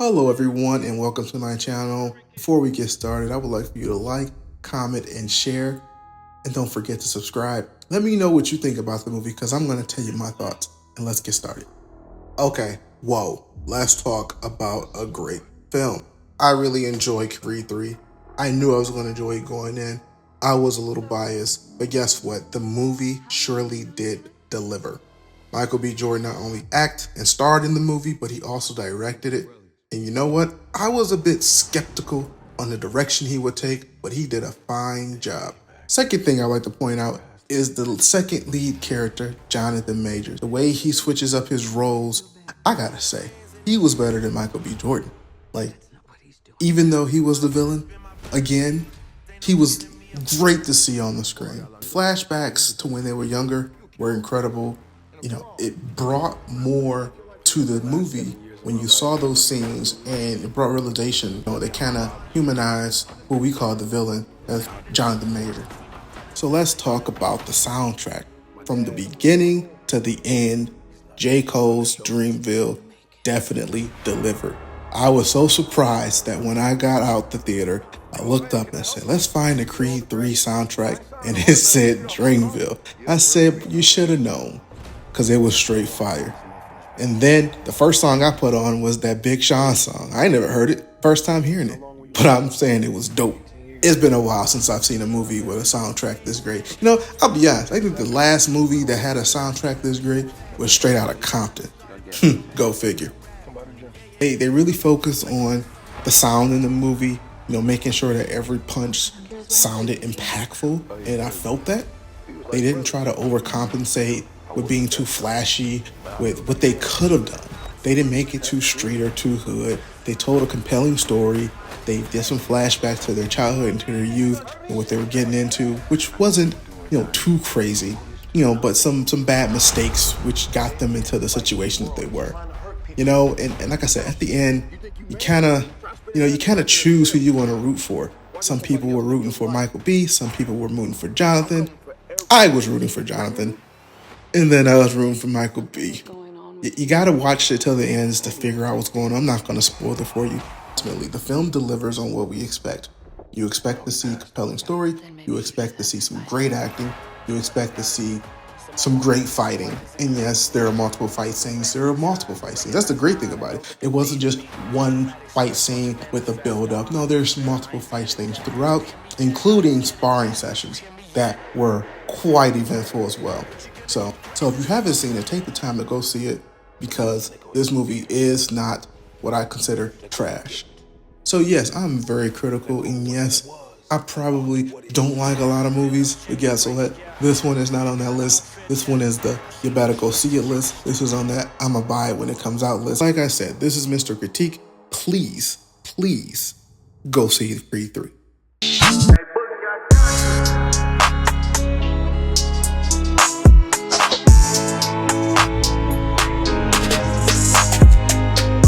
Hello everyone and welcome to my channel. Before we get started, I would like for you to like, comment, and share. And don't forget to subscribe. Let me know what you think about the movie because I'm going to tell you my thoughts. And let's get started. Okay, whoa, let's talk about a great film. I really enjoyed Creed 3. I knew I was going to enjoy it going in. I was a little biased, but guess what? The movie surely did deliver. Michael B. Jordan not only acted and starred in the movie, but he also directed it. And you know what? I was a bit skeptical on the direction he would take, but he did a fine job. Second thing I like to point out is the second lead character, Jonathan Majors. The way he switches up his roles, I gotta say, he was better than Michael B. Jordan. Like, even though he was the villain, again, he was great to see on the screen. Flashbacks to when they were younger were incredible. You know, it brought more to the movie when you saw those scenes, and it brought realization. You know, they kind of humanized who we call the villain as Jonathan Major. So let's talk about the soundtrack. From the beginning to the end, J. Cole's Dreamville definitely delivered. I was so surprised that when I got out the theater, I looked up and said, let's find the Creed 3 soundtrack, and it said Dreamville. I said, you should have known, because it was straight fire. And then the first song I put on was that Big Sean song. I ain't never heard it, first time hearing it, but I'm saying it was dope. It's been a while since I've seen a movie with a soundtrack this great. You know, I'll be honest, I think the last movie that had a soundtrack this great was Straight Outta Compton. Go figure. They really focus on the sound in the movie, you know, making sure that every punch sounded impactful, and I felt that. They didn't try to overcompensate with being too flashy with what they could have done. They didn't make it too street or too hood. They told a compelling story. They did some flashbacks to their childhood and to their youth and what they were getting into, which wasn't, you know, too crazy, you know, but some bad mistakes which got them into the situation that they were. You know, and like I said, at the end, you kind of choose who you want to root for. Some people were rooting for Michael B. Some people were rooting for Jonathan. I was rooting for Jonathan. And then I was rooting for Michael B. You got to watch it till the end to figure out what's going on. I'm not going to spoil it for you. Ultimately, the film delivers on what we expect. You expect to see a compelling story. You expect to see some great acting. You expect to see some great fighting. And yes, there are multiple fight scenes. That's the great thing about it. It wasn't just one fight scene with a build-up. No, there's multiple fight scenes throughout, including sparring sessions that were quite eventful as well. So if you haven't seen it, take the time to go see it, because this movie is not what I consider trash. So yes, I'm very critical, and yes, I probably don't like a lot of movies, but guess what? This one is not on that list. This one is the you better go see it list. This is on that I'ma buy it when it comes out list. Like I said, this is Mr. Critique. Please go see Creed 3.